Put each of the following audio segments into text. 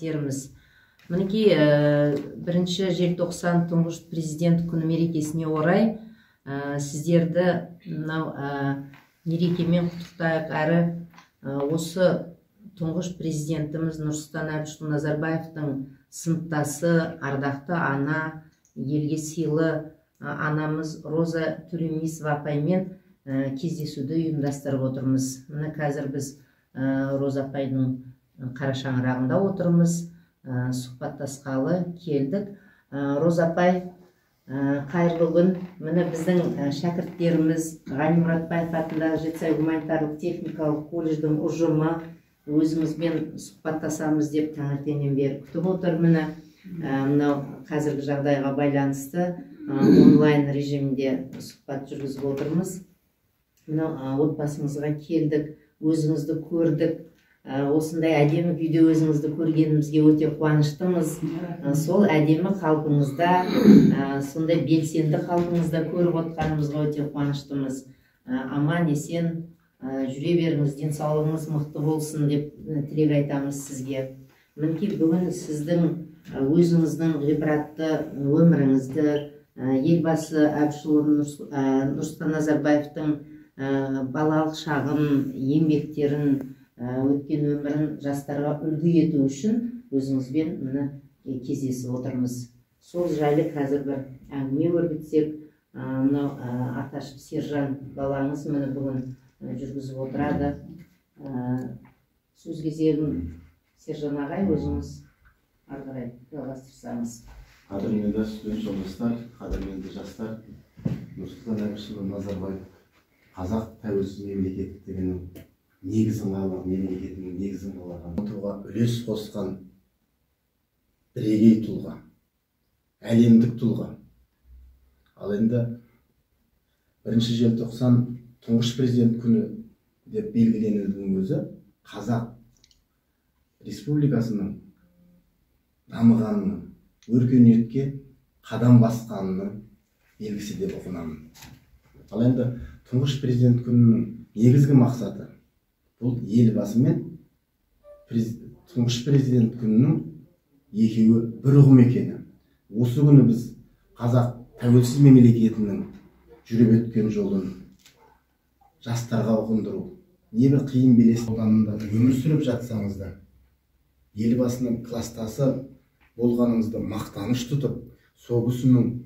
шәкірттеріміз. Мінекей 1 желтоқсан тұңғыш президент күні мерекесіне орай сіздерді мерекемен құттықтайық, әрі осы тұңғыш президентіміз Нұрсұлтан Әбішұлы Назарбаевтың сыныптасы, ардақты ана, елге сыйлы анамыз Роза Төлемисова апаймен кездесуді ұйымдастырып отырмыз. Міне қазір біз Роза апайдың қара шаңырағында отырмыз, сұхбаттасқалы келдік. Роза апай, қайырлы күн. Міне біздің шәкірттеріміз Ғани Мұратбаев атындағы Жетісай гуманитарлық техникалық колледждің ұжымы өзімізбен сұхбаттасамыз деп таңертеңнен бері күтіп отыр. Міне мынау қазіргі жағдайға байланысты онлайн режимінде сұхбат жүргізіп отырмыз. Мынау отбасымызға келдік, өзіңізді көрдік. Осындай әдемі күйде өзіңізді көргенімізге өте қуаныштымыз. Сол әдемі қалпыңызда, сондай белсенді қалпыңызда көріп отқанымызға өте қуаныштымыз. Аман есен жүре беріңіз, денсаулығыңыз мықты болсын деп тілек айтамыз сізге. Мінекей бүгін сіздің өзіңіздің ғибратты өміріңізді, елбасы Әбішұлы Нұрсұлтан Назарбаевтың балалық шағын, еңбектерін, өткен өмірін жастарға үлгі ету үшін өзіңізбен міне кездесіп отырмыз. Сол жайлы қазір бір әңгіме өрбітсек, мынау Аташев Сержан балаңыз міне бүгін жүргізіп отырады. Сөз кезегін Сержан ағай, өзіңіз ары қарай жалғастырсаңыз. Қадірменді студент жолдастар, қадірменді жастар, Нұрсұлтан Әбішұлы Назарбаев қазақ тәуелсіз мемлекеттігінің негізін қалаған, мемлекетінің негізін қалаған, ұмытуға үлес қосқан бірегей тұлға, әлемдік тұлға. Ал енді 1 желтоқсан тұңғыш президент күні деп белгіленудің өзі Қазақ Республикасының дамығанының, өркениетке қадам басқанының белгісі деп ұғынамын. Ал енді тұңғыш президент күнінің негізгі мақсаты бұл елбасы мен тұңғыш президент күнінің екеуі бір ұғым екені. Осы күні біз қазақ тәуелсіз мемлекетінің жүріп өткен жолын жастарға ұғындыру, небір қиын белес ауданында өмір сүріп жатсаңыз да, елбасының кластасы болғаныңызды мақтаныш тұтып, сол кісінің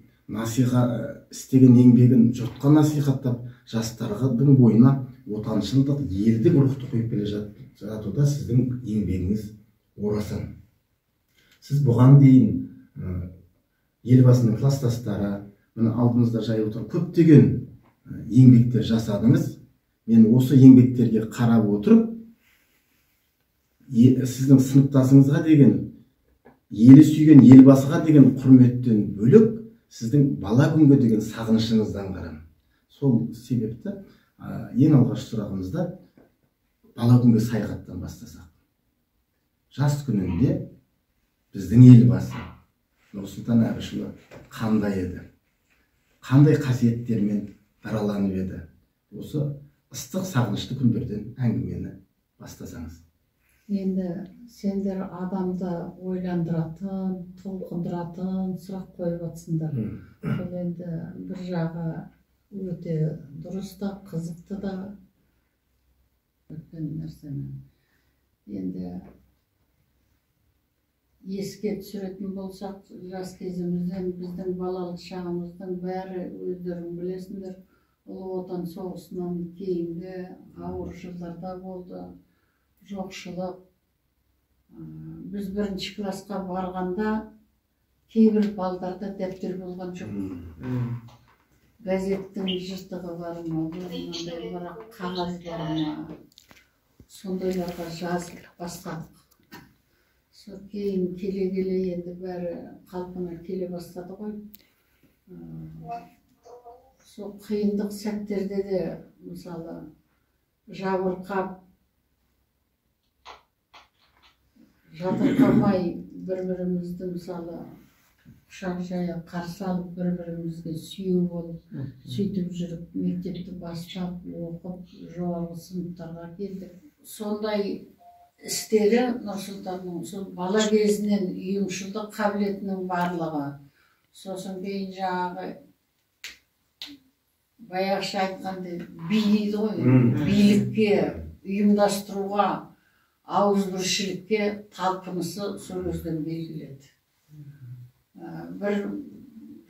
істеген еңбегін жұртқа насихаттап, жастардың бойына отаншылдық, елдік рухты құйып келе жатуда сіздің еңбегіңіз орасан. Сіз бұған дейін елбасының кластастары, міне алдымызда жайылып тұр көптеген еңбектер жасадыңыз. Мен осы еңбектерге қарап отырып, сіздің сыныптасыңызға деген, елі сүйген елбасыға деген құрметтен бөлек, сіздің бала күнге деген сағынышыңыздан аңғарамын. Сол себепті ең алғаш сұрағымызда бала күнге саяхаттан бастасақ. Жас күнінде біздің елбасы Нұрсұлтан Әбішұлы қандай еді? Қандай қасиеттермен дараланып еді? Осы ыстық сағынышты күндерден әңгімені бастасаңыз. Енді сендер адамды ойландыратын, толқындыратын сұрақ қойып жатсыңдар. Бұл енді бір жағы өте дұрыс та, қызықты да өткен нәрсені. Енді еске түсіретін болсақ, жас кезімізден біздің балалық шағымыздың бәрі өздерің білесіңдер, Ұлы Отан соғысынан кейінгі ауыр жылдарда болды, жоқшылық. Біз 1-ші классқа барғанда кейбір балдарда дәптер болған жоқ. Газеттің жыртығы бар ма, мынандай бірақ қағаз бар ма, сондайларға жазып бастадық. Сол кейін келе-келе енді бәрі қалпына келе бастады ғой. Сол қиындық сәттерде де, мысалы, жабырқап, жатырқамай бір-бірімізді, мысалы, құшақ жая қарсы алып, бір-бірімізге сүйеу болып, сөйтіп жүріп, мектепті бастап, оқып, жоғарғы сыныптарға келдік. Сондай істері Нұрсұлтанның сол бала кезінен ұйымшылдық қабілетінің барлығы, сосын кейін жаңағы баяғыша айтқандай би дейді ғой, билікке, ұйымдастыруға, ауызбіршілікке талпынысы сол көзден белгіледі. Бір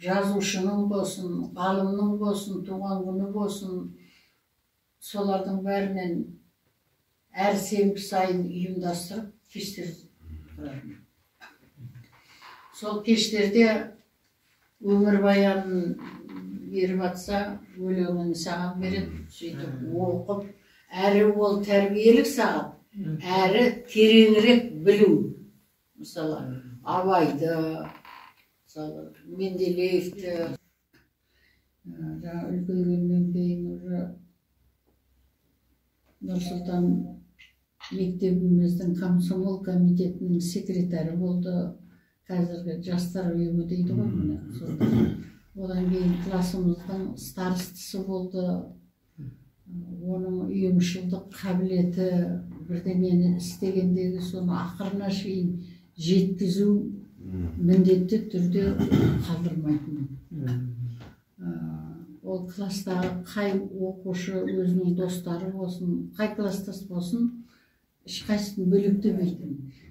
жазушының болсын, ғалымның болсын, туған күні болсын, солардың бәрінен әр сенбі сайын ұйымдастырып кештер тұрады. Сол кештерде өмірбаянын беріп атса, өлеңін саған береді, сөйтіп оқып, әрі ол тәрбиелік саған, әрі тереңірек білу. Мысалы, Абайды, мысалы, Менделеевті, үлкейгеннен кейін уже Нұрсұлтан мектебіміздің комсомол комитетінің секретары болды. Қазіргі жастар ұйымы дейді ғой. Одан кейін классымыздың старостысы болды. Оның ұйымшылдық қабілеті, бірдеңені істегендегі соны ақырына шейін жеткізу міндетті түрде қалдырмайтын. Ол класстағы қай оқушы өзінің достары болсын, қай класстас болсын, ешқайсысын бөлектемейтін.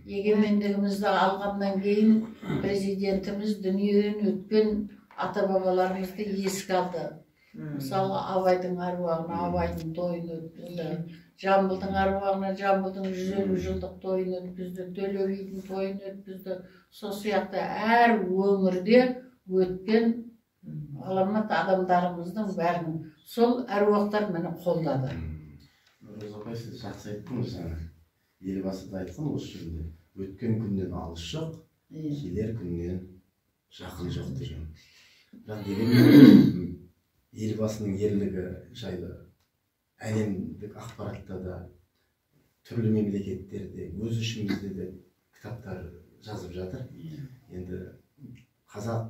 Егемендігімізді алғаннан кейін президентіміз дүниеден өткен ата-бабаларымызды еске алды. Мысалы, Абайдың аруағына Абайдың тойын өткізді, Жамбылдың аруағына Жамбылдың 150 жылдық тойын өткізді, Төле бидің тойын өткізді. Сол сияқты әр өңірде өткен ғаламат адамдарымыздың бәрін сол әруақтар мені қолдады. Роза апай, сіз жақсы айттыңыз жаңа. Елбасы да айтқан осы жерде, өткен күннен алыс жоқ, келер күннен жақын жоқ деген. Бірақ дегенмен елбасының ерлігі жайлы әлемдік ақпаратта да, түрлі мемлекеттерде, өз ішімізде де кітаптар жазып жатыр. Енді қазақ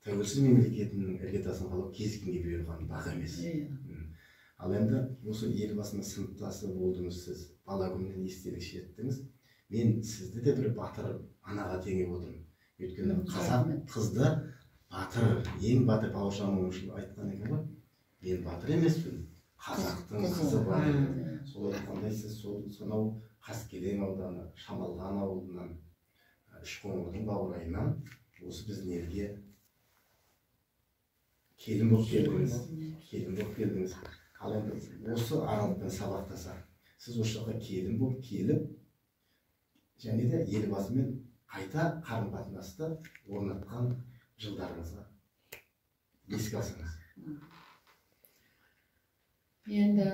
тәуелсіз мемлекетінің іргетасын қалап кез келгенге бере қойған бақ емес. Ал енді осы елбасының сыныптасы болдыңыз сіз, бала күнінен естелік шерттіңіз. Мен сізді де бір батыр анаға теңеп отырмын. Өйткені қазақ қызды батыр, ең батыр Бауыржан Момышұлы айтқан екен ғой. Мен батыр емеспін, қазақтың қызы бар. Солай айтқандай сіз сонау Қаскелең ауданы, Шамалған ауылынан, Үшқоңырдың баурайынан осы біздің елге келін болып келдіңіз. Ал енді осы аралықпен сабақтаса, сіз осы жаққа келін болып келіп, және де елбасымен қайта қарым-қатынасты орнатқан жылдарыңызға еске алсаңыз. Енді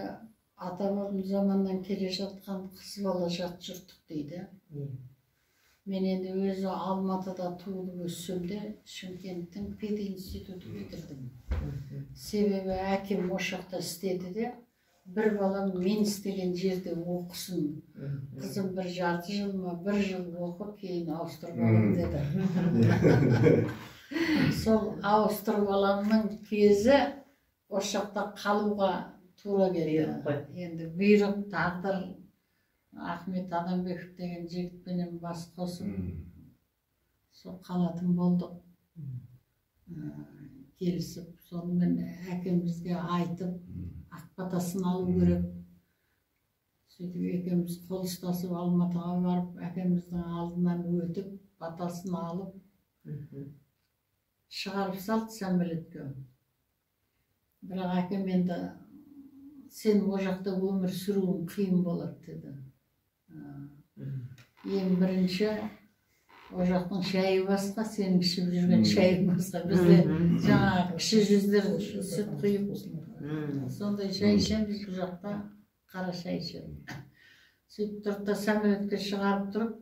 ата-бабамыз заманнан келе жатқан қыз бала жат жұрттық дейді. Мен енді өзі Алматыда туылып өссем де Шымкенттің пединститутын бітірдім. Себебі әкем осы жақта істеді де, бір балам мен істеген жерде оқысын. Қызым бір жарты жыл ма, бір жыл оқып, кейін ауыстырып алам деді. Сол ауыстырып аламның кезі осы жақта қалуға тура келді. Енді бұйрық, тағдыр, Ахмет Адамбеков деген жігітпенен бас қосып, сол қалатын болдық. Келісіп, сонымен әкемізге айтып, ақбатасын алу керек. Сөйтіп екеуміз қол ұстасып Алматыға барып, әкеміздің алдынан өтіп, батасын алып, шығарып салды самолетке. Бірақ әкем енді сен о жақта өмір сүруің қиын болады деді. Ең бірінші о жақтың шайы басқа, сенің ішіп жүрген шайың басқа. Бізде жаңағы кіші жүздер сүт құйып, сондай шай ішеміз, бұл жақта қара шай ішеміз. Сөйтіп тұрып та самолетке шығарып тұрып,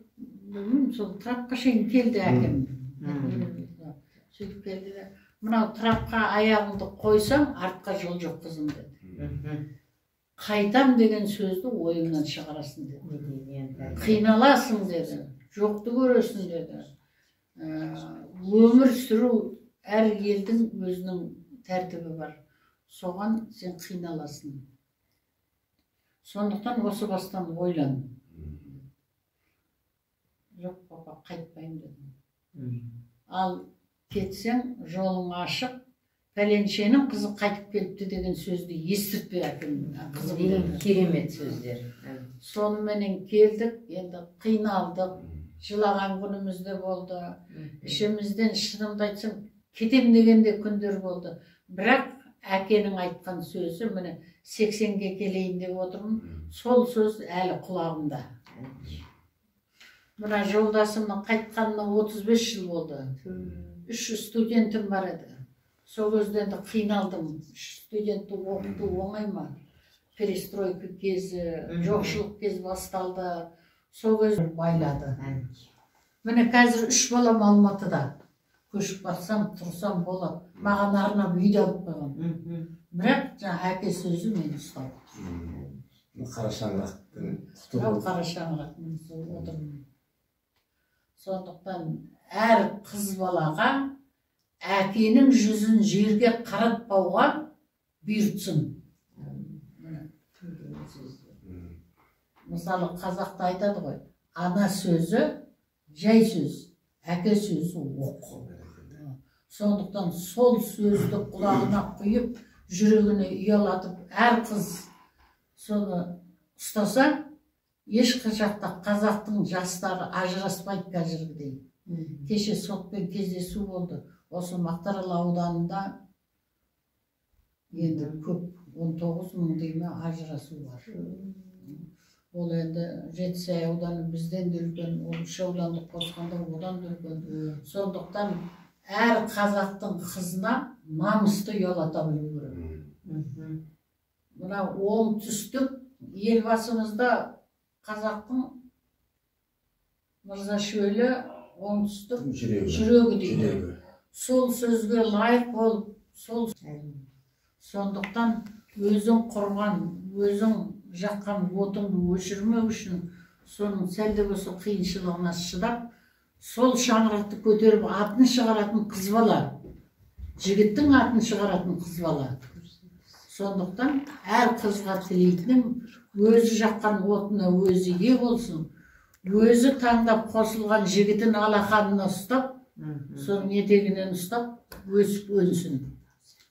сол трапқа шейін келді әкем. Сөйтіп келді де, мынау трапқа аяғыңды қойсам, артқа жол жоқ қызым деді. Қайтам деген сөзді ойыңнан шығарасың деді. Қиналасың деді. Жоқты көресің деді. Өмір сүру әр елдің өзінің тәртібі бар. Соған сен қиналасың. Сондықтан осы бастан ойлан. жоқ папа қайтпаймын дедім. Ал кетсең жолың ашық, пәленшенің қызы қайтып келіпті деген сөзді естіртпе әкем. Деген керемет сөздер. Сонымен келдік, енді қиналдық, жылаған күніміз де болды. Ішімізден шынымды айтсам, кетем дегенде күндер болды. Бірақ әкенің айтқан сөзі, міне 80-ге келейін деп отырмын, сол сөз әлі құлағымда. Мына жолдасымның қайтқанына 35 жыл болды. 3 студентім бар еді. Сол кезден де қиналдым. Студентті оқыту оңай ма? Перестройка кезі, жоқшылық кез басталды. Сол кез байлады. Міне қазір 3 балам Алматыда. Көшіп барсам, тұрсам болады. Маған арнап үйді алып қойған. Бірақ әке сөзі мені ұстады. Қара шаңырақтың Қара шаңырақтың отырмын. Сондықтан әр қыз балаға әкенің жүзін жерге қаратпауға бұйыртсын. Мысалы қазақта айтады ғой, ана сөзі жай сөз, әке сөзі оқ. Сондықтан сол сөзді құлағына құйып, жүрегіне ұялатып, әр қыз соны ұстаса, ешқашақта қазақтың жастары ажыраспайды қазіргідей. Кеше сотпен кездесу болды. Осы Мақтаарал ауданында енді көп 19 мың дейме ажырасу бар. Ол енді Жетісай ауданы бізден де үлкен, ол 3 ауданды қосқанда одан да үлкен. Сондықтан әр қазақтың қызына намысты ұялата білу керек. Мына оңтүстік елбасымызда қазақтың Мырзашөлі оңтүстік жүрегі дейді. Сол сөзге лайық болып, сондықтан өзің құрған, өзің жаққан отыңды өшірмеу үшін, соның сәлде болса қиыншылығына шыдап, сол шаңырақты көтеріп атын шығаратын қыз бала, жігіттің атын шығаратын қыз бала. Сондықтан әр қызға тілейтінім, өзі жаққан отына өзі ие болсын, өзі таңдап қосылған жігітін алақанына ұстап, соның етегінен ұстап, өсіп өнсін.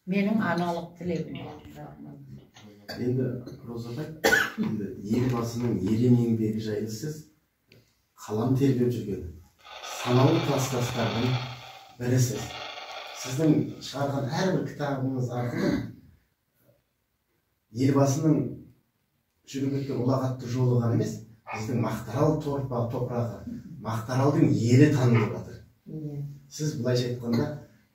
Менің аналық тілегім. Енді Роза апай, елбасының ерен еңбегі жайлы сіз қалам тербеп жүрген санаулы кластастардың бірісіз. Сіздің шығарған әрбір кітабыңыз арқылы елбасының жүріп өткен ұлағатты жолы ғана емес, біздің Мақтаарал топырағы, Мақтааралдың елі танылып жатыр. Сіз былайша айтқанда,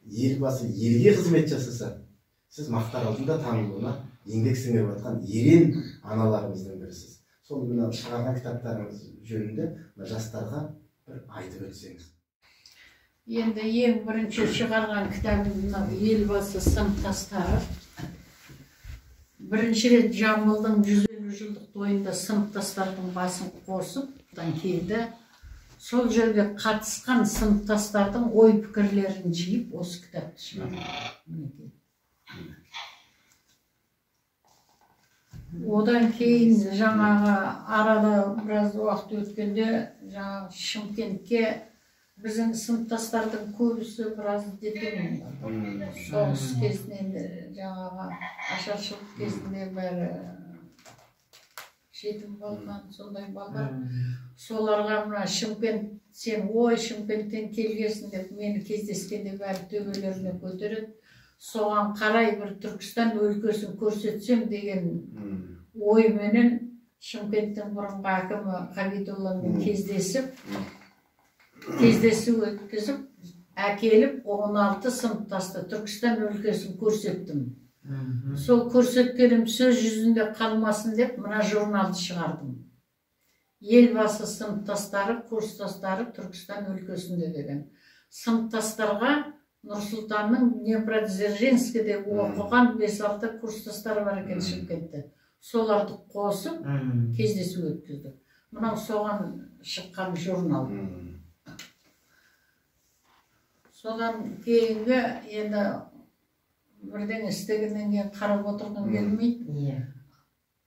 елбасы елге қызмет жасаса, сіз Мақтааралдың да танылуына еңбек сіңіріп жатқан ерен аналарымыздың бірісіз. Сол мына шығарған кітаптарыңыз жөнінде жастарға бір айтып өтсеңіз. Енді ең бірінші шығарған кітабым елбасы сыныптастары. Бірінші рет Жамбылдың 150 жылдық тойында сыныптастардың басын қосып, келді. Сол жерге қатысқан сыныптастардың ой пікірлерін жиып, осы кітапты шығарды. Одан кейін жаңағы арада біраз уақыт өткенде жаңағы Шымкентке біздің сыныптастардың көбісі біраз детдом соғыс кезінен жаңағы ашаршылық кезінде бәрі жетім болған сондай балдар. Соларға мына Шымкент, сен ой Шымкенттен келгесін деп мені кездескенде бәрі төбелеріне көтереді. Соған қарай бір Түркістан өлкесін көрсетсем деген ойменен Шымкенттің бұрынғы әкімі Ғабидолламен кездесу өткізіп, әкеліп 16 сыныптасты Түркістан өлкесін көрсеттім. Сол көрсеткенім сөз жүзінде қалмасын деп, мына журналды шығардым. Елбасы сыныптастары, курстастары Түркістан өлкесінде деген. Сыныптастарға Нұрсұлтанның Днепродзержинскіде оқыған 5-6 курстастары бар екен Шымкентте. Соларды қосып, кездесу өткіздік. Мынау соған шыққан журнал. Содан кейінгі енді бірден істегеннен кейін қарап отырғым келмейді.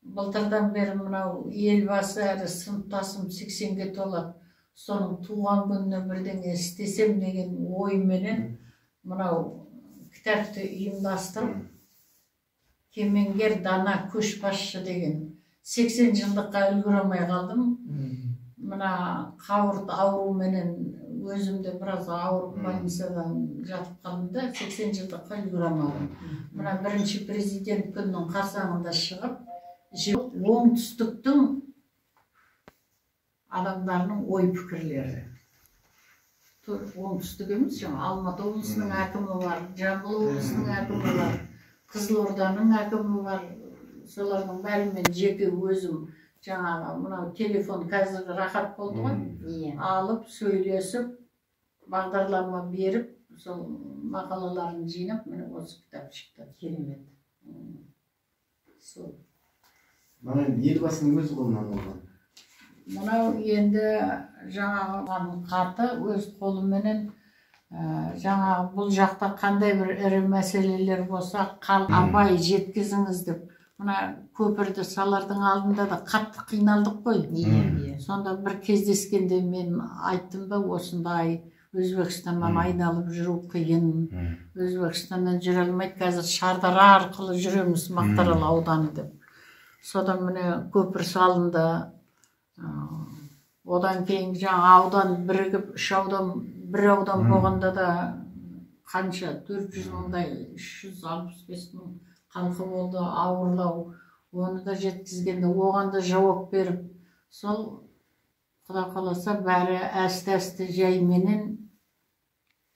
Былтырдан бері мынау елбасы әрі сыныптасым 80-ге толады. соның туған күніне бірдеңе істесем деген ойменен мынау кітапты ұйымдастырып кемеңгер дана көшбасшы деген 80 жылдыққа үлгере алмай қалдым. Мына қауырт ауруменен өзімде біраз ауырып больницадан жатып қалдым да 80 жылдыққа үлгере алмадым. Мына бірінші президент күннің қарсаңында шығып, оңтүстіктің адамдарының ой пікірлері. Оңтүстік емес, Алматы облысының әкімі бар, Жамбыл облысының әкімі бар, Қызылорданың әкімі бар. Солардың бәрімен жеке өзім жаңағы мынау телефон қазір рахат болды ғой, алып сөйлесіп бағдарлама беріп сол мақалаларын жинап міне осы кітап шықты. Керемет. Сол. Мына елбасының өз қолынан алған. Мынау енді жаңағы қаты өз қолыменен жаңағы бұл жақта қандай бір ірі мәселелер болса абай жеткізіңіз деп. Мына көпірді салардың алдында да қатты қиналдық қой. Сонда бір кездескенде мен айттым ба, осындай Өзбекстаннан айналып жүру қиын. Өзбекстаннан жүре алмайды, қазір Шардара арқылы жүреміз Мақтаарал ауданы деп. Содан міне көпір салынды. Одан кейін жаңа аудан бірігіп, бір аудан болғанда да қанша 400 мыңдай 365 мың халқы болды, ауырлау. Оны да жеткізгенде оған да жауап беріп, сол Құда қаласа бәрі әсті жайменен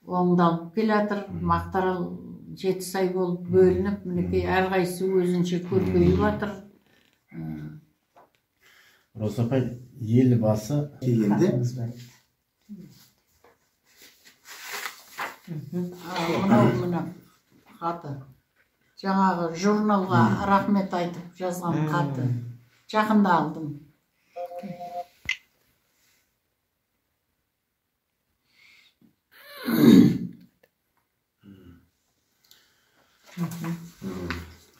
оңдалып келатыр. Мақтаарал 7 сай болып бөлініп, мінекей әрқайсысы өзінше көркейіп жатыр. Роза апай, елбасы келгенде мына хаты жаңағы журналға рахмет айтып жазған хаты жақында алдым.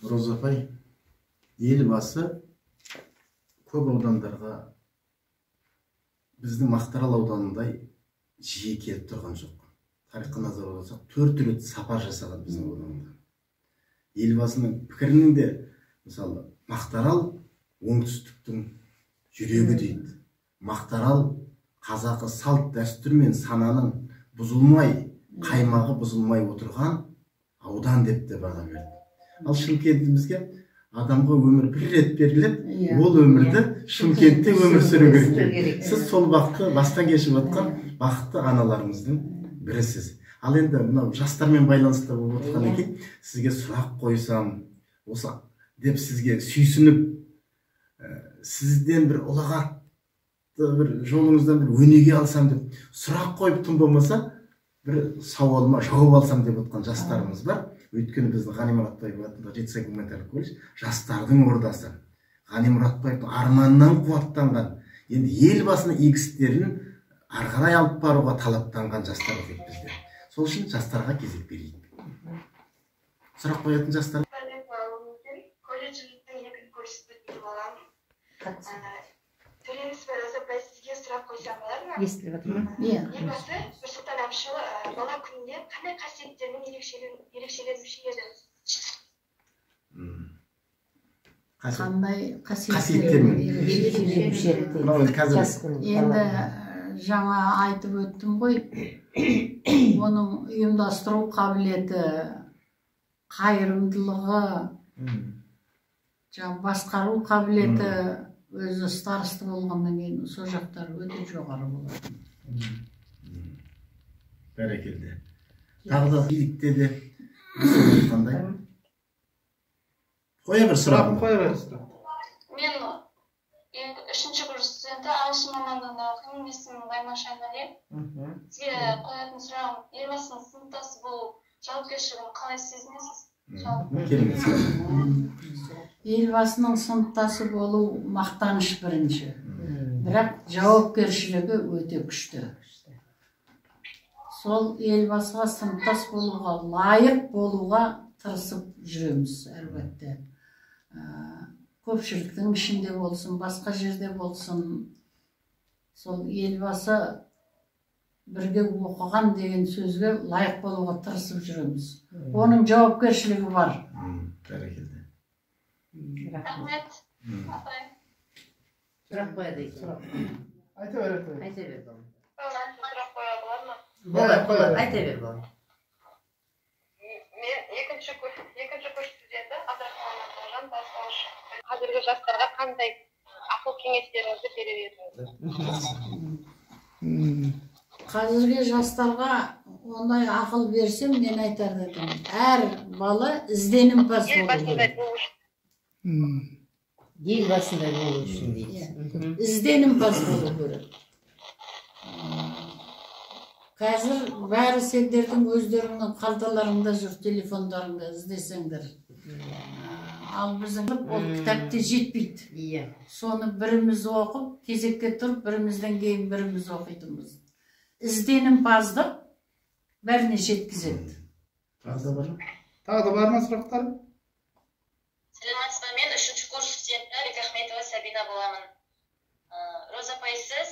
Роза апай, елбасы көп аудандарға біздің Мақтаарал ауданындай жиі келіп тұрған жоқ. Тарихқа назар аударсақ, 4 рет сапар жасаған біздің ауданда. Елбасының пікірінің де, мысалы, Мақтаарал оңтүстіктің жүрегі дейді. Мақтаарал қазақы салт дәстүр мен сананың бұзылмай, қаймағы бұзылмай отырған аудан деп те баға берді. Ал Шымкентімізге адамға өмір бір рет беріліп, ол өмірді Шымкентте өмір сүру керек. Сіз сол бақытты бастан кешіп жатқан бақытты аналарымыздың бірісіз. Ал енді мынау жастармен байланысты болып отырған екен, сізге сұрақ қойсам, осы деп сізге сүйсініп, сізден бір ұлағатты бір жолыңыздан бір өнеге алсам деп сұрақ қойып тым болмаса, бір сауалыма жауап алсам деп отқан жастарымыз бар. Өйткені біздің Ғани Мұратбаев атындағы 7 сай гуманитарлық колледж жастардың ордасы. Ғани Мұратбаевтың арманынан қуаттанған, енді елбасының игі істерін ары қарай алып баруға талаптанған жастар көп бізде. Сол үшін жастарға кезек берейік. Сұрақ қоятын жастар. Колледжіміздің екінші курс студенті боламын. Төреңіз бар, Роза апай, сізге сұрақ қойсам болар ма? Естіліп жатыр ма? Елбасы Нұрсұлтан Әбішұлы бала күнінде қандай қасиеттермен ерекшеленуші еді? Қандай қасиеттермен ерекшеленуші еді? Енді жаңа айтып өттім ғой, оның ұйымдастыру қабілеті, қайырымдылығы, басқару қабілеті, өзі старосты болғаннан кейін сол жақтар өте жоғары болады. Бәрекелді. Тағы да билікте де қандай? Қоя бір сұрақ. Мен 3-ші курс студенті ағылшын мамандығында оқимын, есімім Баймаш Айнали. Сізге қоятын сұрағым, елбасының сыныптасы болу жауапкершілігін қалай сезінесіз? Елбасының сыныптасы болу мақтаныш бірінші, бірақ жауапкершілігі өте күшті. Сол елбасыға сыныптас болуға, лайық болуға тырысып жүреміз әлбетте. Көпшіліктің ішінде болсын, басқа жерде болсын, сол елбасы бірге оқыған деген сөзге лайық болуға тырысып жүреміз. Оның жауапкершілігі бар. Бәрекелді. Рахмет. Апай. Сұрақ қояды екен. Айта бер. Айта бер балам. Сұрақ қоя болады ма? Болады, айта бер балам. Мен екінші курс студенті Абдрахман Атажан бастауыш. Қазіргі жастарға қандай ақыл кеңестеріңізді берер едіңіз? Қазіргі жастарға ондай ақыл берсем, мен айтар едім. Әр бала ізденімпаз болу керек. Ел басында болу үшін дейді. Ізденімпаз болу керек. Қазір бәрі сендердің өздеріңнің қалталарыңда жүр, телефондарыңда іздесеңдер. Ал біздің ол кітапты жетпейді. Иә. Соны біріміз оқып, кезекке тұрып, бірімізден кейін біріміз оқитынбыз. Ізденімпаздық бәріне жеткізеді. Тағы да бар ма сұрақтар? Сәлеметсіз бе? Мен 3-ші курс студенті Бекахметова Сабина боламын. Роза апай, сіз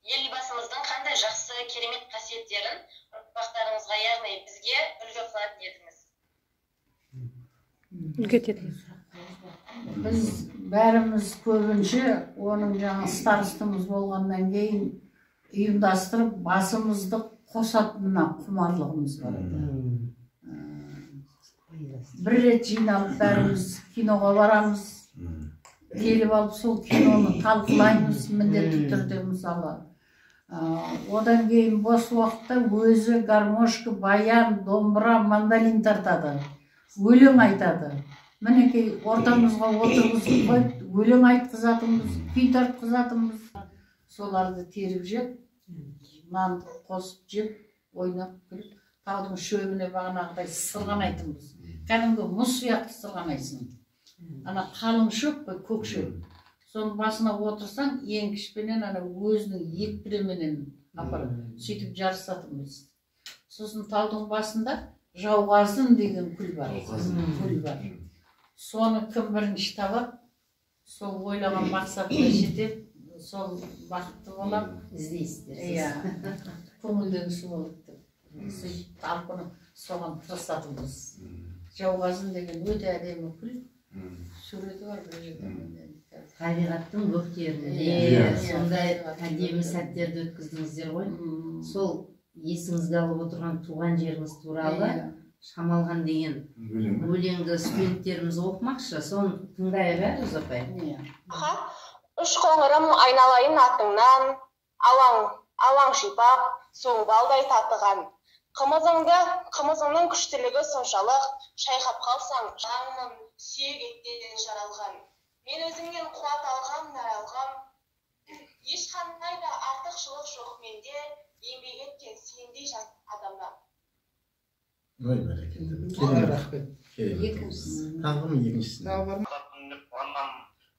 елбасымыздың қандай жақсы керемет қасиеттерін ұрпақтарыңызға, яғни бізге үлгі қылатын едіңіз? Үлгі етеді. Біз бәріміз көбінше оның жаңа старостымыз болғаннан кейін ұйымдастырып басымызды қосатынына құмарлығымыз бар. Бір рет жиналып бәріміз киноға барамыз, келіп алып сол киноны талқылаймыз міндетті түрде мысалы. Одан кейін бос уақытта өзі гармошка, баян, домбыра, мандолин тартады, өлең айтады. Мінекей ортамызға отырғызып қойып, өлең айтқызатынбыз, күй тартқызатынбыз. Соларды теріп жеп, нанды қосып жеп, ойнап күліп, таудың шөбіне бағанағыдай сырғанайтынбыз. Кәдімгі мұз сияқты сырғанайсың. Ана қалың шөп, көк шөп. Соның басына отырсаң, ең кішпенен ана өзінің екпіременен апарып, сөйтіп жарысатынбыз. Сосын таудың басында жауғазын деген күл бар. Күл бар. Соны кім бірінші табады, сол ойлаған мақсатына жетіп, сол бақытты болады. Іздейсіздер. Иә, көңілдегісі болады. Сөйтіп талпынып соған тырысатынбыз. Жауғазын деген өте әдемі күл. Суреті бар бір жерде. Табиғаттың бөктерінде сондай әдемі сәттерді өткіздіңіздер ғой. Сол есіңізге алып отырған туған жеріңіз туралы Шамалған деген өлеңді студенттеріміз оқымақшы. Соны тыңдайық, Роза апай. Үш қоңырым айналайын атыңнан, алаң шипап, суы балдай татыған. Қымызыңның күштілігі соншалық, шайқап қалсаң, жаным сүйек еттен жаралған. Мен өзіңнен қуат алғам, нәр алғам. Ешқандай да артықшылық жоқ менде, еңбек еткен сендей жан адамда. Ой, бәрекелді. Рахмет. Тағы ма екіншісін? Тағы бар ма?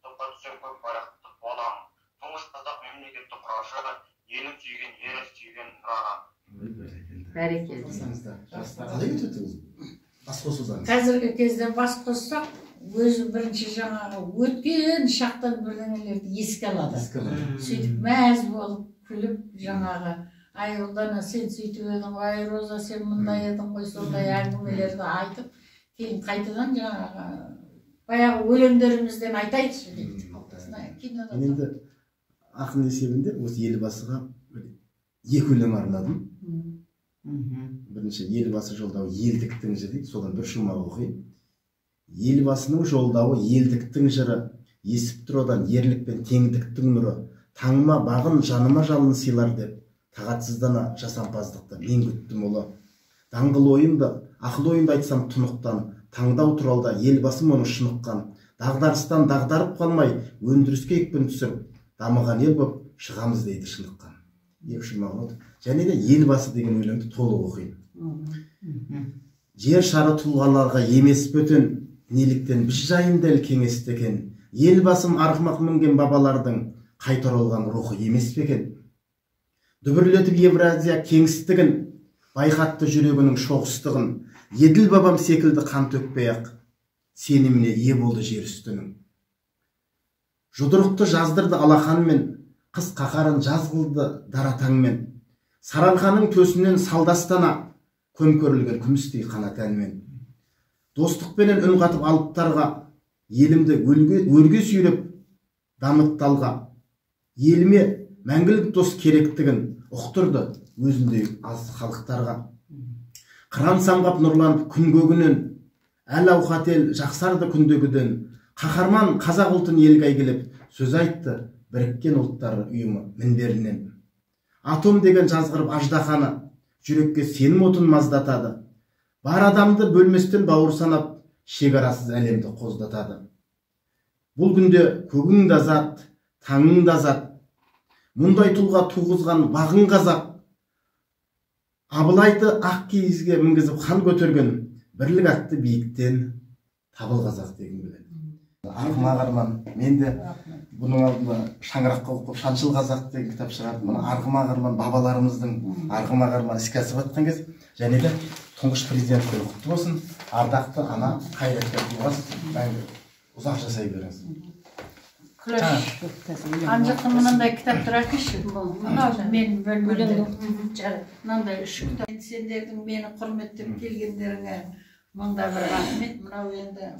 Топқа түсер көп барақты болам. Тұңғыш қазақ мемлекетті құрашы, елін сүйген, ері сүйген нұраған. Ой, бәрекелді. Бәрекелді. Қалай кетеді? Бас қосудан. Қазіргі кезде бас қоссақ, өзі бірінші жаңағы өткен шақтан бірдеңелерді еске алады. Сөйтіп мәз болып күліп жаңағы ай ұлдана сен сөйтіп едің, ай Роза сен мұндай едің ғой, сондай әңгімелерді айтып, кейін қайтадан жаңағы баяғы өлеңдерімізден айтайықшы дейді. Енді ақын есебінде осы елбасыға екі өлең арнадым. Бірінші елбасы жолдауы елдіктің жыры, содан бір шумақ оқиын. Елбасының жолдауы елдіктің жыры, есіп тұр одан ерлік пен теңдіктің нұры, таңыма бағын жаныма жалын сыйлар деп, тағатсыздана жасампаздықты мен күттім ұлы. Даңғыл ойымды, ақыл ойымды айтсам тұнықтан, таңдау туралда елбасым оны шыныққан, дағдарыстан дағдарып қалмай, өндіріске екпін түсіп, дамыған ел боп шығамыз дейді шыныққан. Екі шумақ болды. Және де елбасы деген өлеңді толық оқиын. Жер шары тұлғаларға емес бөтен, неліктен біз жайында ел кеңесті екен. Елбасым арғымақ мінген бабалардың қайта оралған рухы емес пе екен. Дүбірлетіп Евразия кеңістігін, байқатты жүрегінің шоғыстығын, еділ бабам секілді қан төкпей-ақ сеніміне ие болды жер үстінің. Жұдырықты жаздырды алақанмен, қыс қаһарын жаз қылды дара таңмен, сарыарқаның төсінен салдастана көмкерілген күмістей қана тәнмен. Достықпенен үн қатып алыптарға, елімді өрге сүйреп дамытталға, еліме мәңгілік дос керектігін ұқтырды өзіндей аз халықтарға. Қыран самғап нұрланып күн көгінен, әл ауқат ел жақсарды күндегіден, қаһарман қазақ ұлтын елге әйгілеп сөз айтты біріккен ұлттар ұйымы мінберінен. Атом деген жазғырып аждаханы жүрекке сенім отын маздатады. Бар адамды бөлместен бауыр санап, шекарасыз әлемді қоздатады. Бұл күнде көгің да зат, таңың да зат, мұндай тұлға туғызған бағың қазақ. Абылайды ақ киізге мінгізіп хан көтерген, бірлік атты биіктен табыл қазақ деген біледі. Арғымақ арман, мен де бұның алдында шаңыраққа оқып Шаншыл қазақ деген кітап шығардым. Мұны Арғымақ арман бабаларымыздың Арғымақ арман іске асып жатқан кез, және де тұңғыш президенттің құтты болсын. Ардақты ана қайраткер тұлғасы мәңгі ұзақ жасай беріңіз. Анжақта мынандай кітаптар әкеші. Мен бөлмемде мынандай үш кітап. Сендердің мені құрметтеп келгендеріңе мыңда бір рахмет. Мынау енді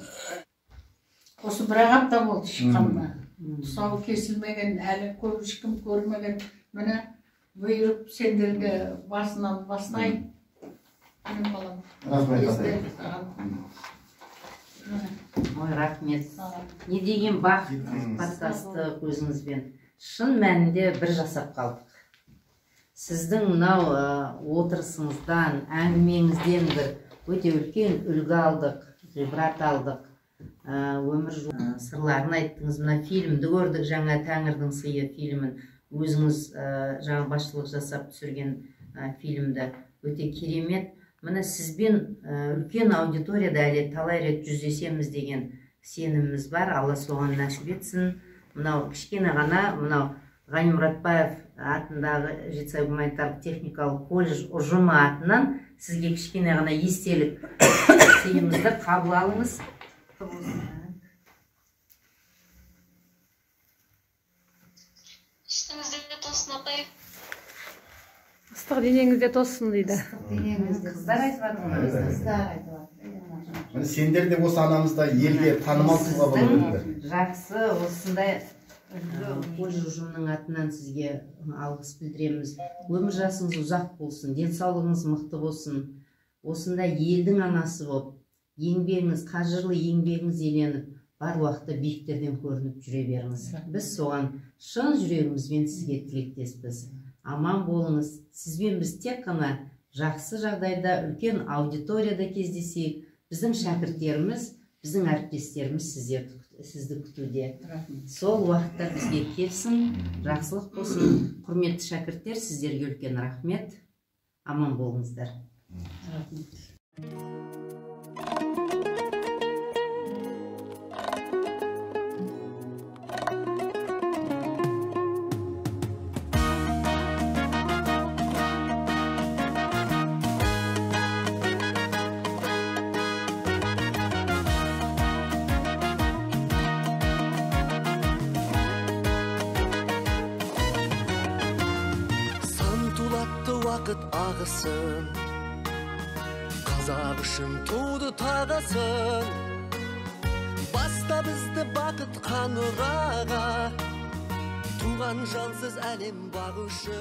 осы бір апта болды шыққанына. Тұсауы кесілмеген, әлі көп ешкім көрмеген. Міне бұйырып сендерге басынан бастайын. Менің балам. Ой, рахмет. Не деген бақыт подкасты көзіңізбен. Шын мәнінде бір жасап қалдық. Сіздің мынау отырысыңыздан, әңгімеңізден бір өте үлкен үлгі алдық, ғибрат алдық. Өмір сырларын айттыңыз. Мына фильмді көрдік, жаңа Тәңірдің сыйы фильмін. Өзіңіз жаңа басшылық жасап түсірген фильмді. Өте керемет. Міне сізбен үлкен аудиторияда әлі талай рет жүздесеміз деген сеніміміз бар. Алла соған нәсіп етсін. Мынау кішкене ғана, мынау Ғани Мұратбаев атындағы Жетісай гуманитарлық техникалық колледж ұжымы атынан сізге кішкене ғана естелік сыйымызды қабыл алыңыз. Үстіңізде тосын апай. Ыстық денеңізде тосын дейді. Қыздар айтып жатыр. Сендер де осы анамызда елге танымал тұлға болыңыздар. Жақсы, осындай колледж ұжымының атынан сізге алғыс білдіреміз. Өмір жасыңыз ұзақ болсын, денсаулығыңыз мықты болсын. Осындай елдің анасы болып, еңбегіңіз, қажырлы еңбегіңіз еленіп, бар уақытта биіктерден көрініп жүре беріңіз. Біз соған шын жүрегімізбен сізге тілектеспіз. Аман болыңыз. Сізбен біз тек қана жақсы жағдайда үлкен аудиторияда кездесейік. Біздің шәкірттеріміз, біздің әріптестеріміз сізді күтуде. Сол уақытта бізге келсін, жақсылық болсын. Құрметті шәкірттер, сіздерге үлкен рахмет. Аман болыңыздар. Вақыт ағысын, қазақ үшін туды тағысын. Баста бізді бақыт қанұраға, туған жансыз әлем бағушы.